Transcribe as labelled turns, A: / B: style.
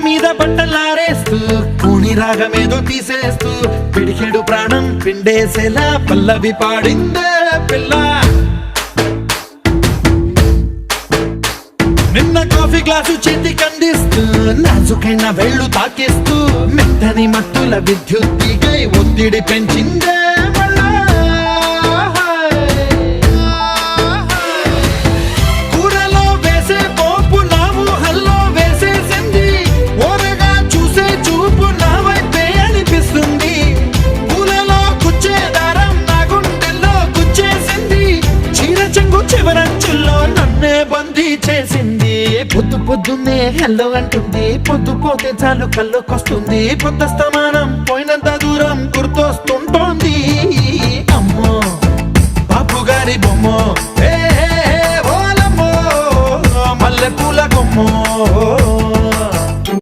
A: మీద బట్టలారేస్తూ కూని రాగమేదో తీసేస్తూ పిడికెడు ప్రాణం పిండేసేలా పల్లవి పాడిందే పిల్ల. నిన్న కాఫీ గ్లాసు చేతి కందిస్తూ నాజుకైన వేళ్ళు తాకిస్తూ మెత్తని మత్తుల విద్యుత్ తీగై ఒత్తిడి పెంచిందే మళ్ళా. కూరలో వేసే పోపు నా ఊహల్లో వేసేసింది, ఓరగా చూసే చూపు నా వైపే అనిపిస్తుంది. పూలలో గుచ్చే దారం నా గుండెల్లో గుచ్చేసింది, చీర చెంగు చివరంచుల్లో నన్నే బందీ చేసింది. పొద్దు పొద్దున్నే హెల్లో అంటుంది, పొద్దు పోతే చాలు కళ్ళొకొస్తుంది. పొద్దస్తమానం పోయినంత దూరం గుర్తొస్తుంటోంది. అమ్మో బాపు గారి బొమ్మో, ఓలమ్మో మల్లె పూల కొమ్మో.